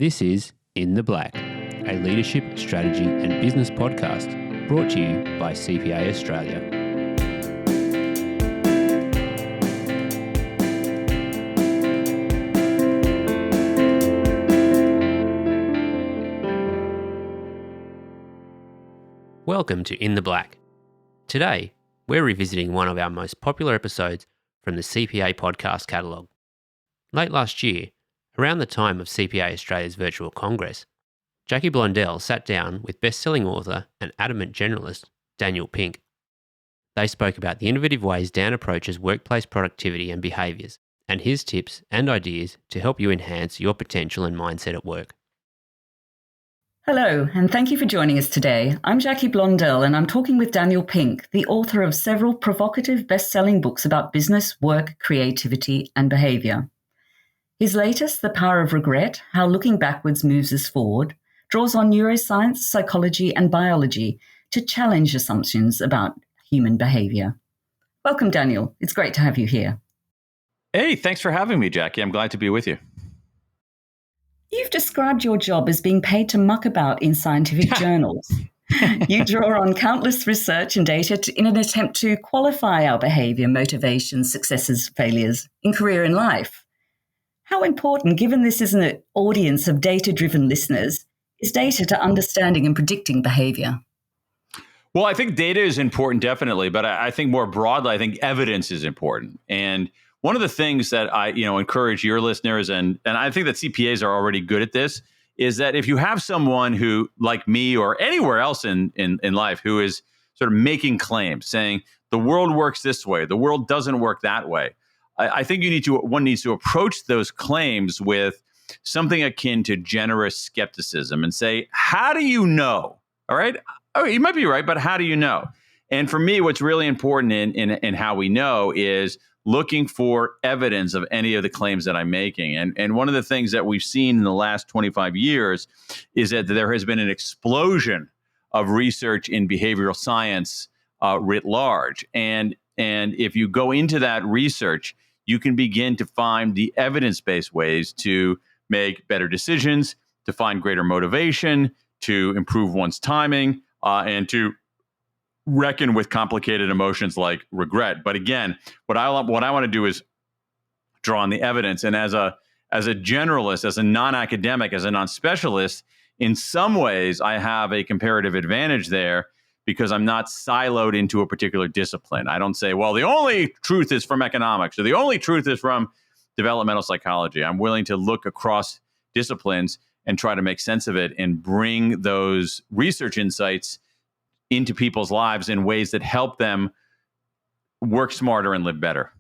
This is In the Black, a leadership, strategy and business podcast brought to you by CPA Australia. Welcome to In the Black. Today, we're revisiting one of our most popular episodes from the CPA podcast catalogue. Late last year, around the time of CPA Australia's virtual congress, Jackie Blondell sat down with best-selling author and adamant generalist Daniel Pink. They spoke about the innovative ways Dan approaches workplace productivity and behaviours, and his tips and ideas to help you enhance your potential and mindset at work. Hello, and thank you for joining us today. I'm Jackie Blondell, and I'm talking with Daniel Pink, the author of several provocative best-selling books about business, work, creativity, and behaviour. His latest, The Power of Regret, How Looking Backwards Moves Us Forward, draws on neuroscience, psychology, and biology to challenge assumptions about human behaviour. Welcome, Daniel. It's great to have you here. Hey, thanks for having me, Jackie. I'm glad to be with you. You've described your job as being paid to muck about in scientific journals. You draw on countless research and data in an attempt to qualify our behaviour, motivations, successes, failures in career and life. How important, given this is an audience of data-driven listeners, is data to understanding and predicting behaviour? Well, I think data is important, definitely, but I think more broadly, I think evidence is important. And one of the things that I encourage your listeners, and I think that CPAs are already good at this, is that if you have someone who, like me or anywhere else in life, who is sort of making claims, saying the world works this way, the world doesn't work that way, I think one needs to approach those claims with something akin to generous skepticism and say, how do you know? All right. Oh, you might be right, but how do you know? And for me, what's really important in how we know is looking for evidence of any of the claims that I'm making. And one of the things that we've seen in the last 25 years is that there has been an explosion of research in behavioral science writ large. And if you go into that research, you can begin to find the evidence-based ways to make better decisions, to find greater motivation, to improve one's timing, and to reckon with complicated emotions like regret. But again, what I want to do is draw on the evidence. And as a generalist, as a non-academic, as a non-specialist, in some ways I have a comparative advantage there because I'm not siloed into a particular discipline. I don't say, well, the only truth is from economics or the only truth is from developmental psychology. I'm willing to look across disciplines and try to make sense of it and bring those research insights into people's lives in ways that help them work smarter and live better.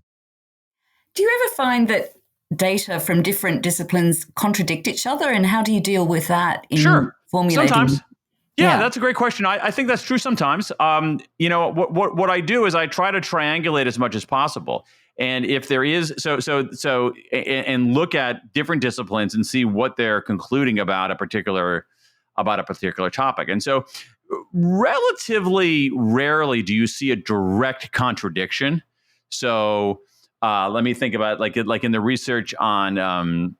Do you ever find that data from different disciplines contradict each other, and how do you deal with that in formulating? Sometimes. Yeah, that's a great question. I think that's true sometimes. What I do is I try to triangulate as much as possible. And if there is, and look at different disciplines and see what they're concluding about a particular topic. And so relatively rarely do you see a direct contradiction. So let me think about like in the research on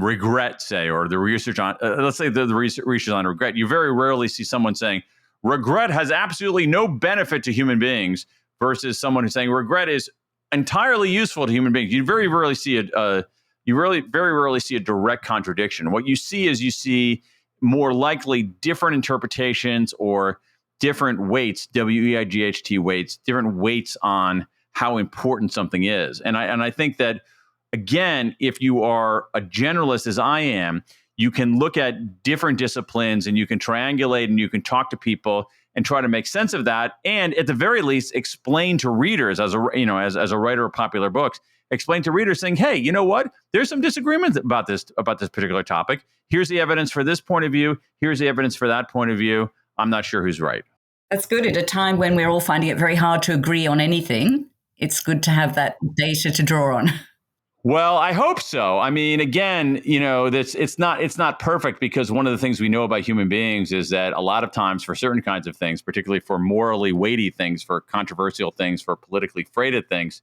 regret, say, or the research on, let's say the research on regret, you very rarely see someone saying regret has absolutely no benefit to human beings versus someone who's saying regret is entirely useful to human beings. You very rarely see a direct contradiction. What you see more likely different interpretations or different weights, WEIGHT weights, different weights on how important something is. And I think that, again, if you are a generalist as I am, you can look at different disciplines and you can triangulate and you can talk to people and try to make sense of that. And at the very least, explain to readers as a writer of popular books, explain to readers saying, hey, you know what? There's some disagreements about this particular topic. Here's the evidence for this point of view. Here's the evidence for that point of view. I'm not sure who's right. That's good. At a time when we're all finding it very hard to agree on anything, it's good to have that data to draw on. Well, I hope so. I mean, again, it's not perfect because one of the things we know about human beings is that a lot of times for certain kinds of things, particularly for morally weighty things, for controversial things, for politically freighted things,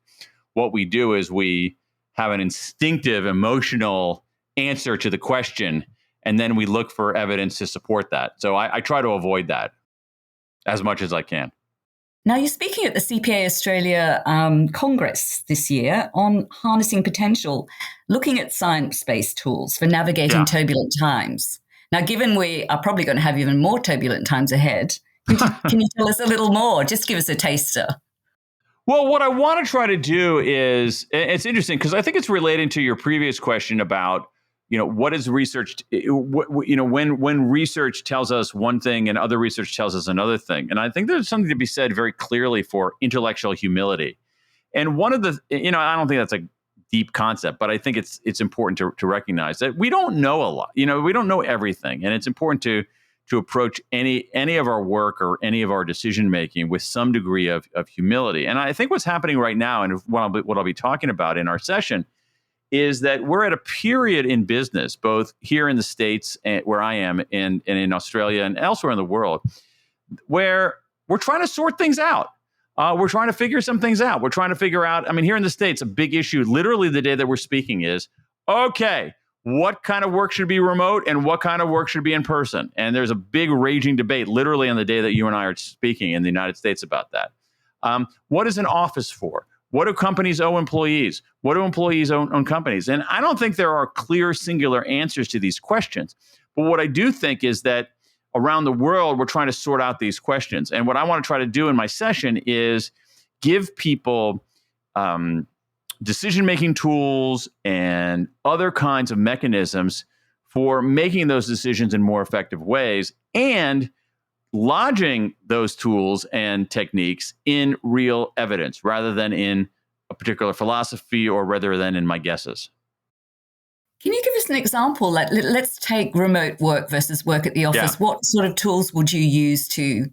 what we do is we have an instinctive, emotional answer to the question, and then we look for evidence to support that. So I try to avoid that as much as I can. Now, you're speaking at the CPA Australia Congress this year on harnessing potential, looking at science-based tools for navigating turbulent times. Now, given we are probably going to have even more turbulent times ahead, can you tell us a little more? Just give us a taster. Well, what I want to try to do is, it's interesting because I think it's related to your previous question about, what is research, when research tells us one thing and other research tells us another thing. And I think there's something to be said very clearly for intellectual humility. And one of the, I don't think that's a deep concept, but I think it's important to recognize that we don't know a lot. We don't know everything. And it's important to approach any of our work or any of our decision making with some degree of humility. And I think what's happening right now, and what I'll be talking about in our session, is that we're at a period in business, both here in the States, where I am, and in Australia and elsewhere in the world, where we're trying to sort things out. We're trying to figure some things out. We're trying to figure out, here in the States, a big issue, literally the day that we're speaking is, okay, what kind of work should be remote and what kind of work should be in person? And there's a big raging debate literally on the day that you and I are speaking in the United States about that. What is an office for? What do companies owe employees? What do employees own companies? And I don't think there are clear, singular answers to these questions. But what I do think is that around the world, we're trying to sort out these questions. And what I want to try to do in my session is give people decision-making tools and other kinds of mechanisms for making those decisions in more effective ways, and lodging those tools and techniques in real evidence rather than in a particular philosophy or rather than in my guesses. Can you give us an example? Like, let's take remote work versus work at the office. Yeah. What sort of tools would you use to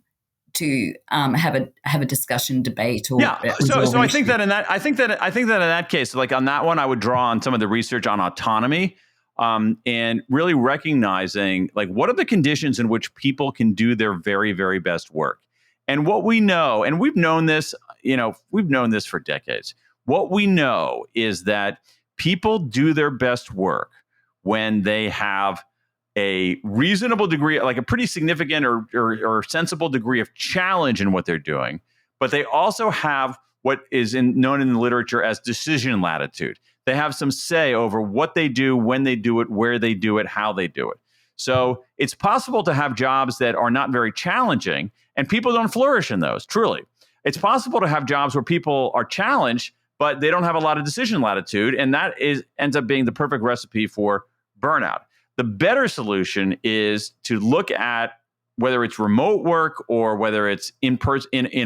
have a discussion, debate, or So I think that in that case, like on that one, I would draw on some of the research on autonomy. And really recognizing, like, what are the conditions in which people can do their very, very best work? And what we know, and we've known this for decades, what we know is that people do their best work when they have a reasonable degree, like a pretty significant or sensible degree of challenge in what they're doing, but they also have what is known in the literature as decision latitude. They have some say over what they do, when they do it, where they do it, how they do it. So it's possible to have jobs that are not very challenging, and people don't flourish in those, truly. It's possible to have jobs where people are challenged, but they don't have a lot of decision latitude, and that ends up being the perfect recipe for burnout. The better solution is to look at whether it's remote work or whether it's in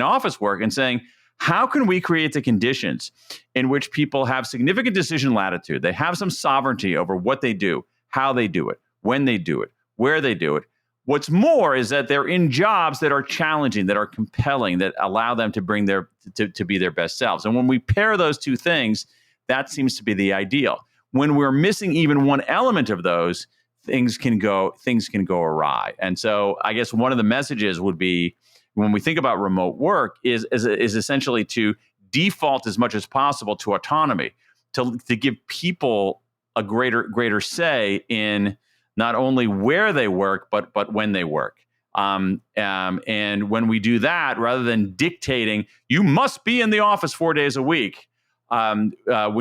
office work, and saying, how can we create the conditions in which people have significant decision latitude? They have some sovereignty over what they do, how they do it, when they do it, where they do it. What's more is that they're in jobs that are challenging, that are compelling, that allow them to bring to be their best selves. And when we pair those two things, that seems to be the ideal. When we're missing even one element of those, things can go awry. And so I guess one of the messages would be, when we think about remote work, is essentially to default as much as possible to autonomy, to give people a greater say in not only where they work, but when they work. And when we do that, rather than dictating, you must be in the office 4 days a week, when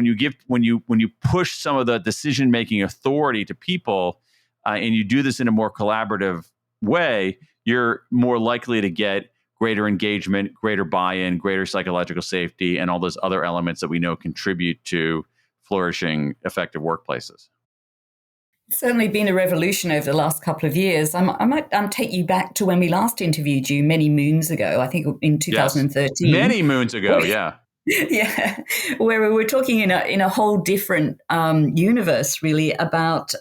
you push some of the decision-making authority to people, and you do this in a more collaborative way, you're more likely to get greater engagement, greater buy-in, greater psychological safety, and all those other elements that we know contribute to flourishing, effective workplaces. It's certainly been a revolution over the last couple of years. I might take you back to when we last interviewed you many moons ago, I think in 2013. Yes. Many moons ago, yeah. Yeah, where we were talking in a whole different universe, really, about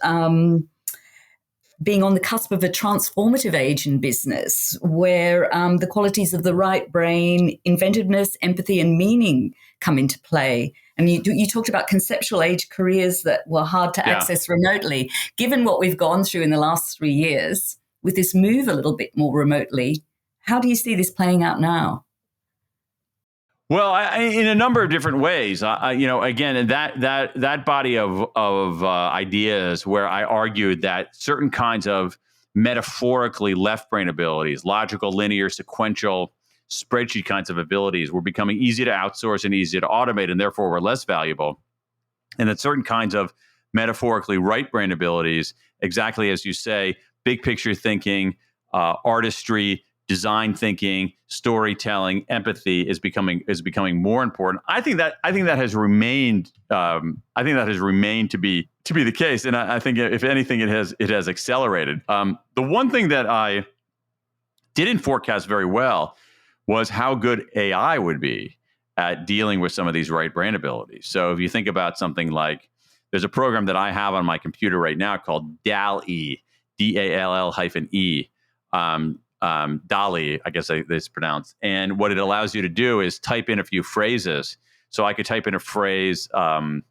being on the cusp of a transformative age in business, where the qualities of the right brain, inventiveness, empathy, and meaning come into play. And you talked about conceptual age careers that were hard to access remotely. Given what we've gone through in the last 3 years, with this move a little bit more remotely, how do you see this playing out now? Well, in a number of different ways, again, that body of ideas where I argued that certain kinds of metaphorically left brain abilities, logical, linear, sequential, spreadsheet kinds of abilities, were becoming easy to outsource and easy to automate, and therefore were less valuable, and that certain kinds of metaphorically right brain abilities, exactly as you say, big picture thinking, artistry, design thinking, storytelling, empathy is becoming more important. I think that has remained. I think that has remained to be the case, and I think if anything, it has accelerated. The one thing that I didn't forecast very well was how good AI would be at dealing with some of these right brain abilities. So if you think about something like, there's a program that I have on my computer right now called DALL-E, DALL-E. DALL-E, I guess it's pronounced. And what it allows you to do is type in a few phrases. So I could type in a phrase, something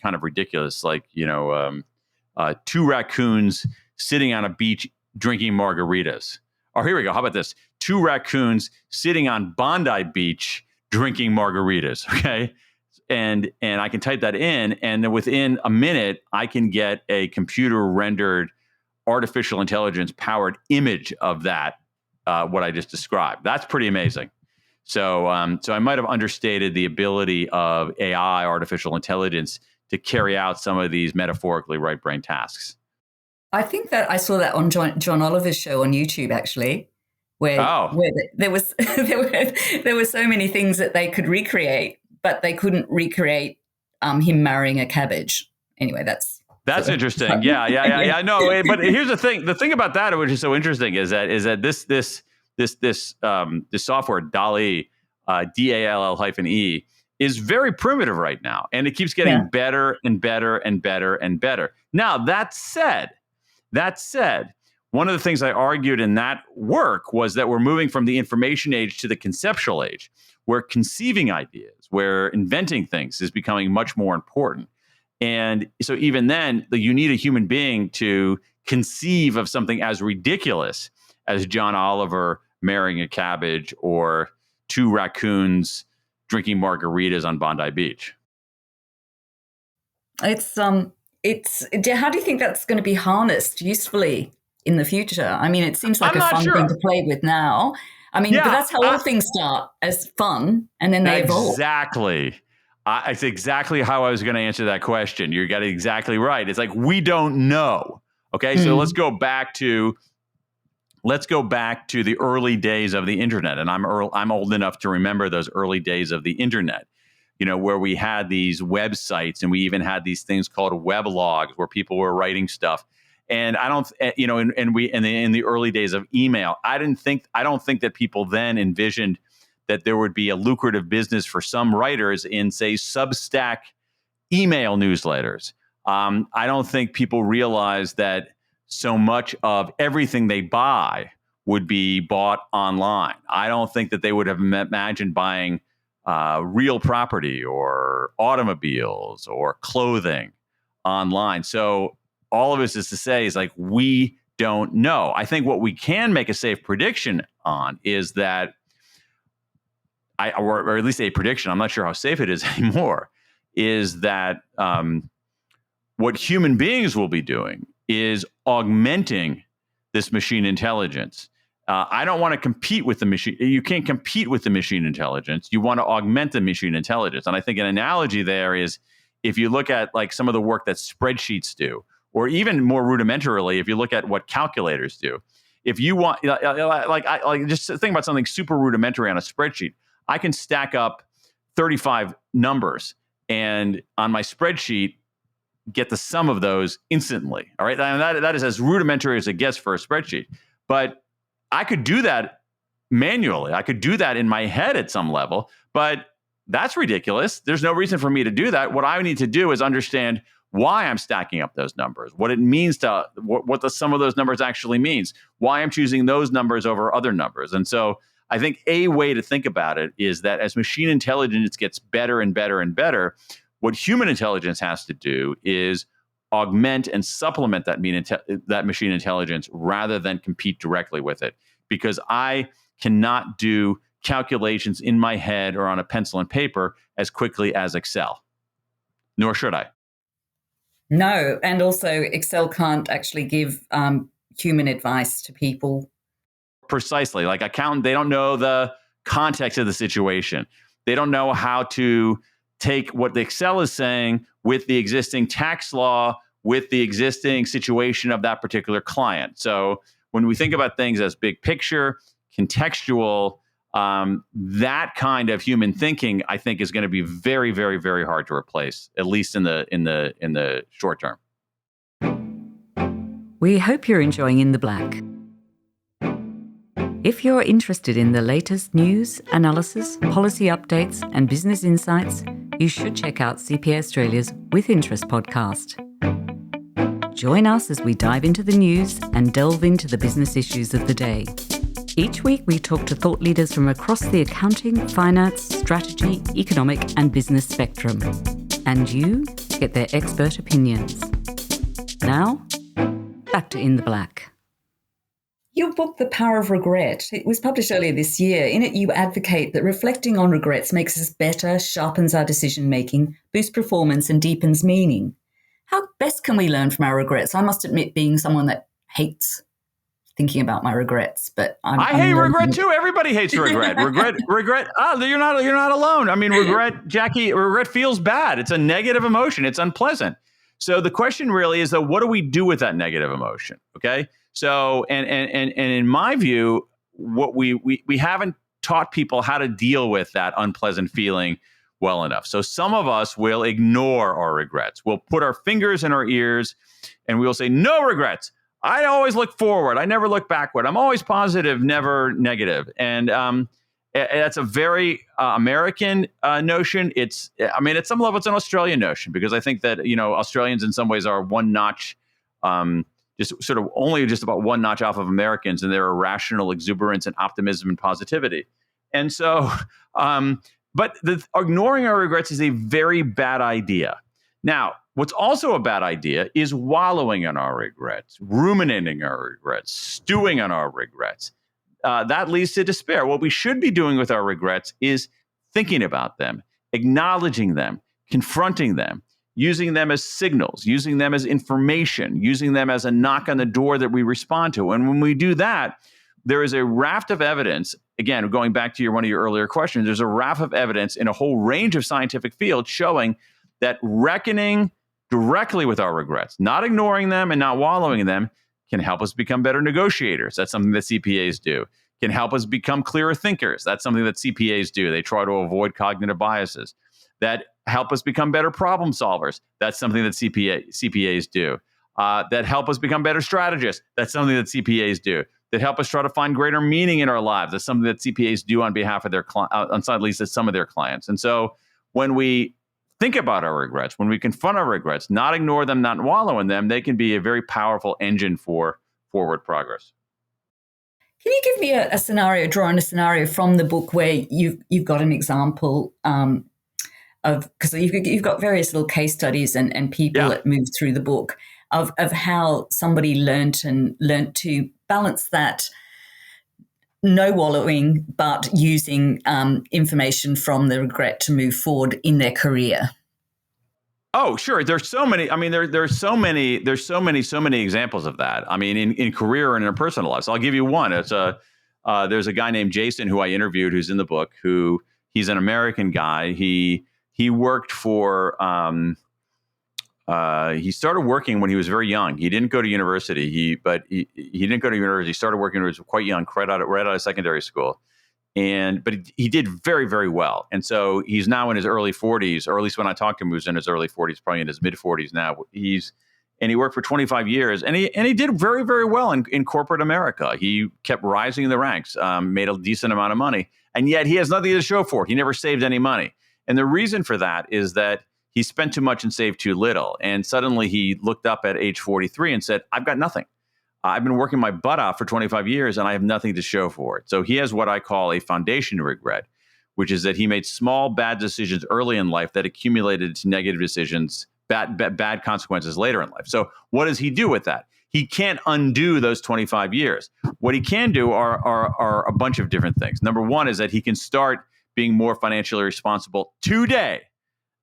kind of ridiculous, like, two raccoons sitting on a beach drinking margaritas. Or here we go. How about this? Two raccoons sitting on Bondi Beach drinking margaritas. Okay. And I can type that in, and then within a minute, I can get a computer rendered artificial intelligence powered image of that, what I just described. That's pretty amazing. So I might have understated the ability of AI, artificial intelligence, to carry out some of these metaphorically right brain tasks. I think that I saw that on John Oliver's show on YouTube, actually, where there was there were so many things that they could recreate, but they couldn't recreate him marrying a cabbage. Anyway, that's interesting. Yeah. No, but here's the thing. The thing about that, which is so interesting, is that this software, DALL-E, DALL-E, is very primitive right now, and it keeps getting better and better and better and better. Now, that said, one of the things I argued in that work was that we're moving from the information age to the conceptual age, where conceiving ideas, where inventing things is becoming much more important. And so even then, you need a human being to conceive of something as ridiculous as John Oliver marrying a cabbage or two raccoons drinking margaritas on Bondi Beach. It's how do you think that's going to be harnessed usefully in the future? I mean, it seems like a fun thing to play with now. I mean, but that's how all things start, as fun, and then they evolve. Exactly. It's exactly how I was going to answer that question. You got it exactly right. It's like, we don't know. Okay, so let's go back to the early days of the internet, and I'm old enough to remember those early days of the internet. Where we had these websites, and we even had these things called weblogs, where people were writing stuff. And I don't, in the early days of email, I don't think that people then envisioned that there would be a lucrative business for some writers in, say, Substack email newsletters. I don't think people realized that so much of everything they buy would be bought online. I don't think that they would have imagined buying real property or automobiles or clothing online. So all of this is to say is, like, we don't know. I think what we can make a safe prediction on is that, or at least a prediction, I'm not sure how safe it is anymore, is that what human beings will be doing is augmenting this machine intelligence. I don't want to compete with the machine. You can't compete with the machine intelligence. You want to augment the machine intelligence. And I think an analogy there is, if you look at like some of the work that spreadsheets do, or even more rudimentarily, if you look at what calculators do, if you want, just think about something super rudimentary on a spreadsheet. I can stack up 35 numbers, and on my spreadsheet, get the sum of those instantly. All right, and that is as rudimentary as it gets for a spreadsheet. But I could do that manually. I could do that in my head at some level, but that's ridiculous. There's no reason for me to do that. What I need to do is understand why I'm stacking up those numbers, what it means to what the sum of those numbers actually means, why I'm choosing those numbers over other numbers. And so I think a way to think about it is that as machine intelligence gets better and better and better, what human intelligence has to do is augment and supplement that machine intelligence rather than compete directly with it. Because I cannot do calculations in my head or on a pencil and paper as quickly as Excel. Nor should I. No, and also Excel can't actually give human advice to people. Precisely. Like accountant, they don't know the context of the situation. They don't know how to take what the Excel is saying with the existing tax law, with the existing situation of that particular client. So when we think about things as big picture, contextual, that kind of human thinking, I think, is going to be very, very, very hard to replace, at least in the short term. We hope you're enjoying In the Black. If you're interested in the latest news, analysis, policy updates, and business insights, you should check out CPA Australia's With Interest podcast. Join us as we dive into the news and delve into the business issues of the day. Each week, we talk to thought leaders from across the accounting, finance, strategy, economic, and business spectrum. And you get their expert opinions. Now, back to In the Black. Your book, The Power of Regret, it was published earlier this year. In it, you advocate that reflecting on regrets makes us better, sharpens our decision-making, boosts performance, and deepens meaning. How best can we learn from our regrets? I must admit, being someone that hates thinking about my regrets, but I hate regret too. Everybody hates regret. regret. Oh, you're not alone. I mean, regret, Jackie. Regret feels bad. It's a negative emotion. It's unpleasant. So the question really is, though, what do we do with that negative emotion? Okay. So, and in my view, what we haven't taught people how to deal with that unpleasant feeling well enough. So some of us will ignore our regrets. We'll put our fingers in our ears and we'll say, no regrets. I always look forward. I never look backward. I'm always positive, never negative. And that's a very American notion. At some level, it's an Australian notion, because I think that, Australians in some ways are one notch, just about one notch off of Americans in their irrational exuberance and optimism and positivity. And so, but ignoring our regrets is a very bad idea. Now, what's also a bad idea is wallowing in our regrets, ruminating our regrets, stewing on our regrets. That leads to despair. What we should be doing with our regrets is thinking about them, acknowledging them, confronting them, using them as signals, using them as information, using them as a knock on the door that we respond to. And when we do that, there is a raft of evidence. Again, going back to one of your earlier questions, there's a raft of evidence in a whole range of scientific fields showing that reckoning directly with our regrets, not ignoring them and not wallowing in them, can help us become better negotiators. That's something that CPAs do. Can help us become clearer thinkers. That's something that CPAs do. They try to avoid cognitive biases. That help us become better problem solvers. That's something that CPAs do. That help us become better strategists. That's something that CPAs do. That help us try to find greater meaning in our lives. That's something that CPAs do on behalf of their clients, at least some of their clients. And so when we think about our regrets, when we confront our regrets, not ignore them, not wallow in them, they can be a very powerful engine for forward progress. Can you give me a scenario, draw on a scenario from the book where you've got an example of, because you've got various little case studies and people that move through the book of how somebody learnt to balance that no wallowing, but using information from the regret to move forward in their career. Oh, sure. There's so many. I mean, there's so many examples of that. I mean, in career and in personal life. So I'll give you one. It's there's a guy named Jason who I interviewed, who's in the book. He's an American guy. He worked for. He started working when he was very young. He didn't go to university. He didn't go to university. He started working when he was quite young, right out of secondary school. But he did very, very well. And so he's now in his early 40s, or at least when I talked to him, he was in his early 40s, probably in his mid 40s now. And he worked for 25 years, and he did very, very well in corporate America. He kept rising in the ranks, made a decent amount of money, and yet he has nothing to show for it. He never saved any money. And the reason for that is that he spent too much and saved too little. And suddenly he looked up at age 43 and said, I've got nothing. I've been working my butt off for 25 years and I have nothing to show for it. So he has what I call a foundation regret, which is that he made small bad decisions early in life that accumulated to negative decisions bad consequences later in life. So what does he do with that? He can't undo those 25 years. What he can do are a bunch of different things. Number one is that he can start being more financially responsible today,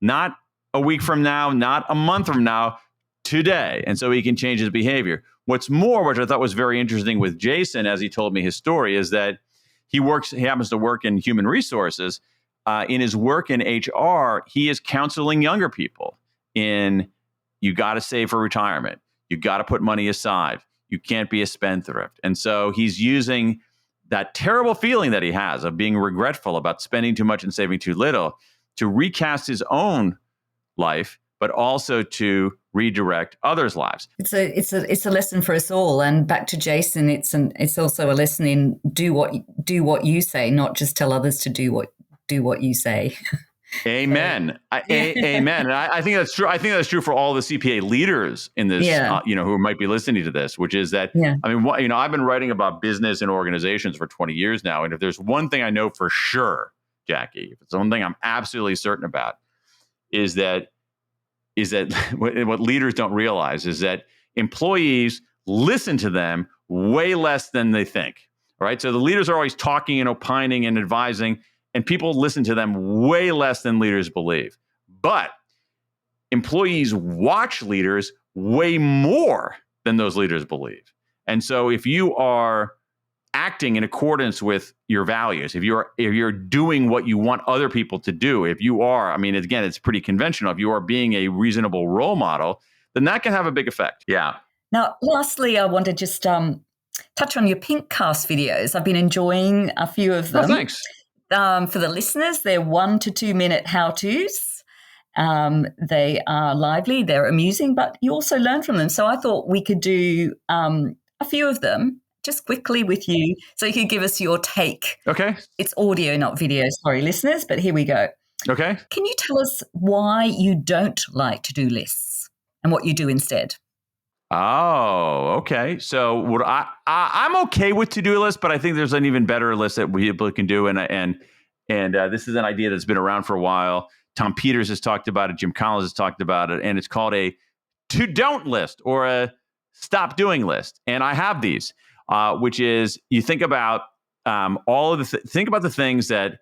not a week from now, not a month from now, today. And so he can change his behavior. What's more, which I thought was very interesting with Jason, as he told me his story, is that he happens to work in human resources. In his work in HR, he is counseling younger people in, you got to save for retirement. You got to put money aside. You can't be a spendthrift. And so he's using that terrible feeling that he has of being regretful about spending too much and saving too little to recast his own life, but also to redirect others' lives. It's a lesson for us all. And back to Jason, it's also a lesson in do what you say, not just tell others to do what you say. Amen. Amen. And I think that's true. I think that's true for all the CPA leaders in this, who might be listening to this, which is that, I've been writing about business and organizations for 20 years now. And if there's one thing I know for sure, Jackie, if it's one thing I'm absolutely certain about, is that what leaders don't realize is that employees listen to them way less than they think. All right. So the leaders are always talking and opining and advising, and people listen to them way less than leaders believe. But employees watch leaders way more than those leaders believe. And so if you are acting in accordance with your values, if you're doing what you want other people to do, if you are, again, it's pretty conventional, if you are being a reasonable role model, then that can have a big effect. Yeah. Now, lastly, I want to just touch on your Pinkcast videos. I've been enjoying a few of them. Oh, thanks. For the listeners, they're 1 to 2 minute how-tos. They are lively, they're amusing, but you also learn from them. So I thought we could do a few of them just quickly with you so you could give us your take. Okay. It's audio, not video. Sorry, listeners, but here we go. Okay. Can you tell us why you don't like to do lists and what you do instead? Oh, okay. So what I'm okay with to-do lists, but I think there's an even better list that people can do. And this is an idea that's been around for a while. Tom Peters has talked about it. Jim Collins has talked about it. And it's called a to-don't list or a stop doing list. And I have these, which is you think about think about the things that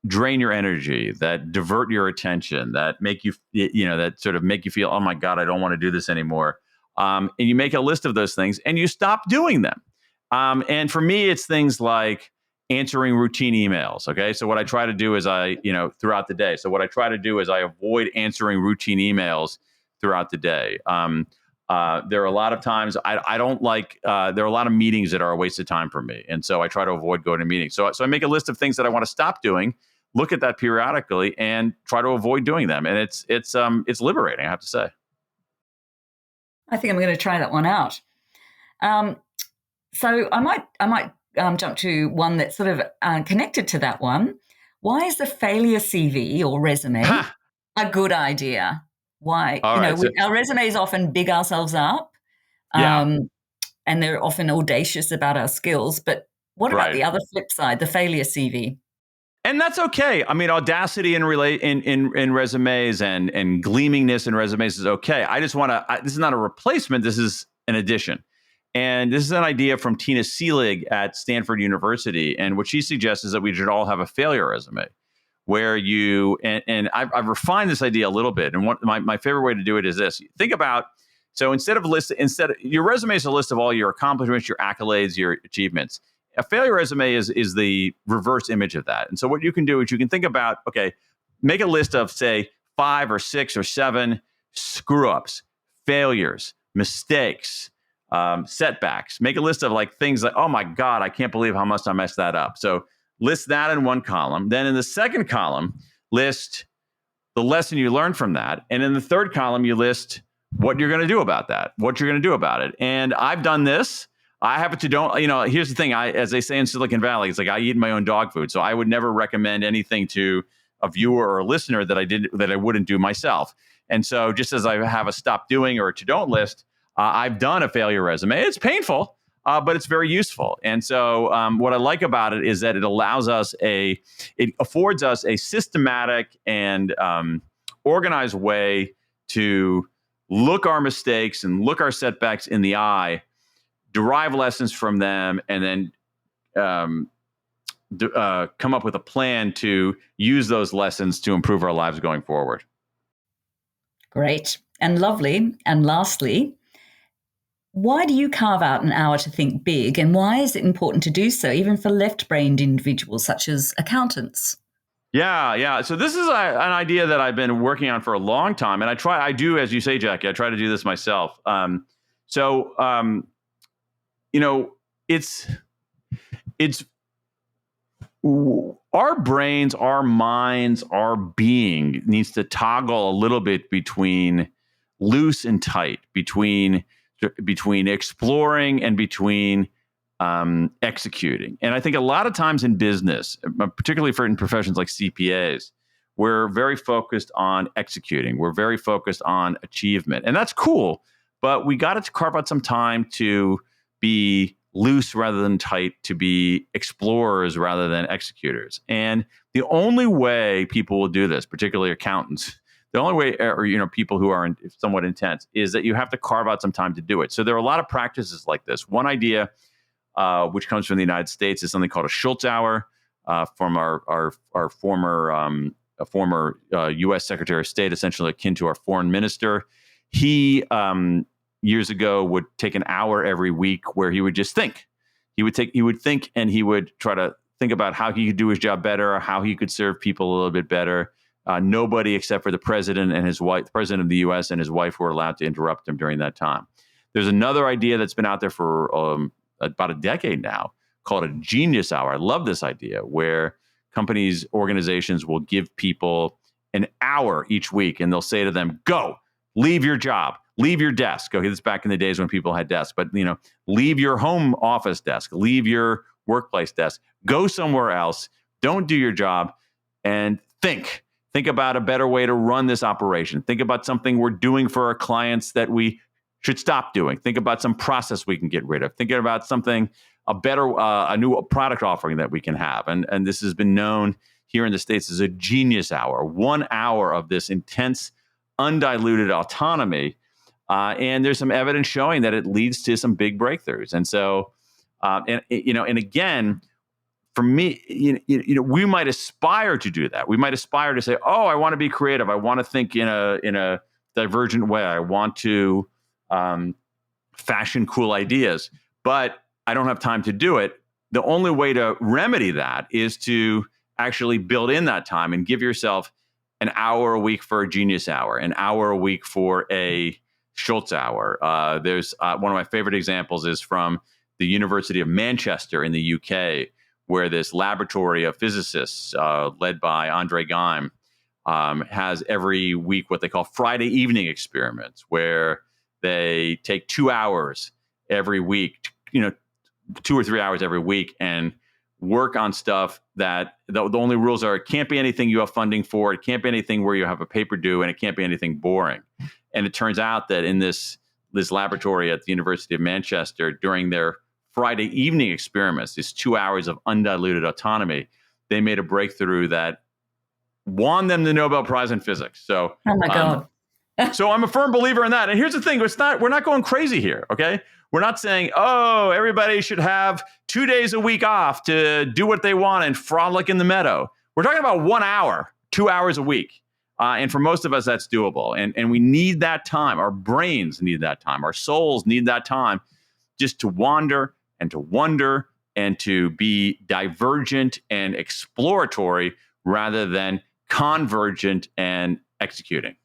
drain your energy, that divert your attention, that make you, that sort of make you feel, oh my God, I don't want to do this anymore. And you make a list of those things and you stop doing them. And for me, it's things like answering routine emails. Okay. So what I try to do is throughout the day. So what I try to do is I avoid answering routine emails throughout the day. There are a lot of times I don't like, there are a lot of meetings that are a waste of time for me. And so I try to avoid going to meetings. So I make a list of things that I want to stop doing, look at that periodically and try to avoid doing them. And it's liberating, I have to say. I think I'm going to try that one out. So I might jump to one that's sort of connected to that one. Why is the failure CV or resume a good idea? Why? Our resumes often big ourselves up, and they're often audacious about our skills. But what about the other flip side, the failure CV? And that's okay. Audacity in resumes and gleamingness in resumes is okay. I just want to, this is not a replacement. This is an addition. And this is an idea from Tina Seelig at Stanford University. And what she suggests is that we should all have a failure resume where you, and I've refined this idea a little bit. And my favorite way to do it is this. Think about, so instead of your resume is a list of all your accomplishments, your accolades, your achievements. A failure resume is the reverse image of that. And so what you can do is you can think about, okay, make a list of, say, 5 or 6 or 7 screw-ups, failures, mistakes, setbacks. Make a list of like things like, oh my God, I can't believe how much I messed that up. So list that in one column. Then in the second column, list the lesson you learned from that. And in the third column, you list what you're going to do about that, what you're going to do about it. And I've done this. I happen to here's the thing. As they say in Silicon Valley, it's like I eat my own dog food. So I would never recommend anything to a viewer or a listener that I wouldn't do myself. And so just as I have a stop doing or a to don't list, I've done a failure resume. It's painful, but it's very useful. And so what I like about it is that it affords us a systematic and organized way to look our mistakes and look our setbacks in the eye, derive lessons from them, and then come up with a plan to use those lessons to improve our lives going forward. Great and lovely. And lastly, why do you carve out an hour to think big, and why is it important to do so, even for left-brained individuals such as accountants? Yeah. So this is an idea that I've been working on for a long time, and I do, as you say, Jackie, I try to do this myself. It's our brains, our minds, our being needs to toggle a little bit between loose and tight, between exploring and between executing. And I think a lot of times in business, particularly in professions like CPAs, we're very focused on executing. We're very focused on achievement. And that's cool, but we got to carve out some time to be loose rather than tight, to be explorers rather than executors. And the only way people will do this, particularly accountants, the only way, or people who are somewhat intense, is that you have to carve out some time to do it. So there are a lot of practices like this. One idea, which comes from the United States, is something called a Schultz hour, from our former U.S. Secretary of State, essentially akin to our foreign minister. He years ago would take an hour every week where he would just think. He would think, and he would try to think about how he could do his job better, or how he could serve people a little bit better. Nobody except for the president and his wife, the president of the U.S. and his wife, were allowed to interrupt him during that time. There's another idea that's been out there for about a decade now called a genius hour. I love this idea, where companies, organizations will give people an hour each week, and they'll say to them, go, leave your job, leave your desk. Okay, this is back in the days when people had desks, but leave your home office desk, leave your workplace desk, go somewhere else, don't do your job, and think about a better way to run this operation. Think about something we're doing for our clients that we should stop doing. Think about some process we can get rid of. Thinking about something, a new product offering that we can have. And this has been known here in the States as a genius hour, 1 hour of this intense, undiluted autonomy. And there's some evidence showing that it leads to some big breakthroughs. And so, and again, for me, we might aspire to do that. We might aspire to say, "Oh, I want to be creative. I want to think in a divergent way. I want to fashion cool ideas, but I don't have time to do it." The only way to remedy that is to actually build in that time and give yourself an hour a week for a genius hour, an hour a week for a Schultz hour. There's one of my favorite examples is from the University of Manchester in the UK, where this laboratory of physicists led by Andre Geim has every week what they call Friday evening experiments, where they take 2 hours every week, 2 or 3 hours every week, and work on stuff that the only rules are it can't be anything you have funding for, it can't be anything where you have a paper due, and it can't be anything boring. And it turns out that in this laboratory at the University of Manchester, during their Friday evening experiments, these 2 hours of undiluted autonomy, they made a breakthrough that won them the Nobel Prize in Physics. So, oh my God. So I'm a firm believer in that. And here's the thing: we're not going crazy here. Okay, we're not saying, oh, everybody should have 2 days a week off to do what they want and frolic in the meadow. We're talking about 1 hour, 2 hours a week. And for most of us, that's doable. And we need that time. Our brains need that time. Our souls need that time just to wander and to wonder and to be divergent and exploratory rather than convergent and executing.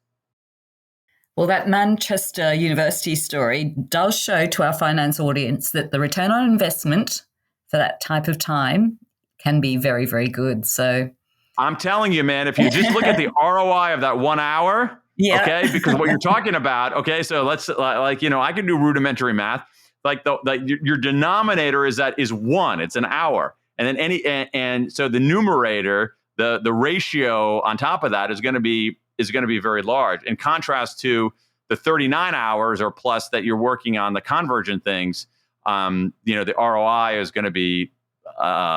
Well, that Manchester University story does show to our finance audience that the return on investment for that type of time can be very, very good. So I'm telling you, man, if you just look at the ROI of that 1 hour, okay, because what you're talking about, okay, so let's I can do rudimentary math. Like your denominator is 1, it's an hour. And then and so the numerator, the ratio on top of that is going to be very large. In contrast to the 39 hours or plus that you're working on the convergent things, the ROI is going to be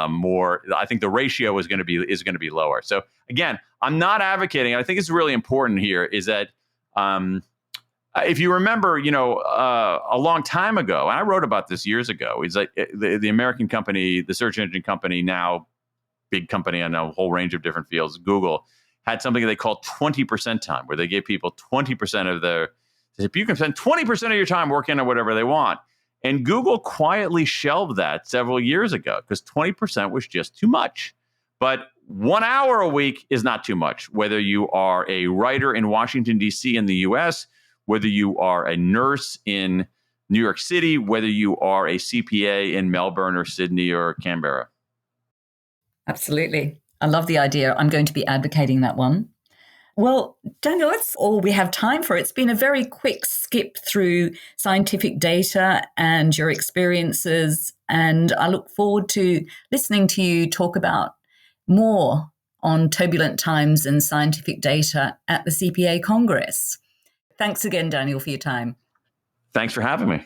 more. I think the ratio is going to be lower. So again, I'm not advocating. I think it's really important here is that If you remember, a long time ago, and I wrote about this years ago, is like the American company, the search engine company, now big company on a whole range of different fields, Google, had something they call 20% time, where they gave people 20% of their, if you can spend 20% of your time working on whatever they want. And Google quietly shelved that several years ago because 20% was just too much. But 1 hour a week is not too much, whether you are a writer in Washington, D.C. in the U.S., whether you are a nurse in New York City, whether you are a CPA in Melbourne or Sydney or Canberra. Absolutely. I love the idea. I'm going to be advocating that one. Well, Daniel, that's all we have time for. It's been a very quick skip through scientific data and your experiences, and I look forward to listening to you talk about more on turbulent times and scientific data at the CPA Congress. Thanks again, Daniel, for your time. Thanks for having me.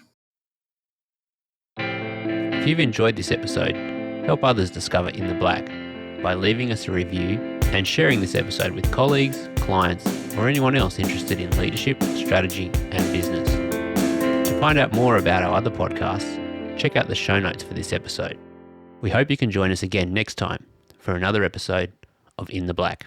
If you've enjoyed this episode, help others discover In the Black by leaving us a review and sharing this episode with colleagues, clients, or anyone else interested in leadership, strategy, and business. To find out more about our other podcasts, check out the show notes for this episode. We hope you can join us again next time for another episode of In the Black.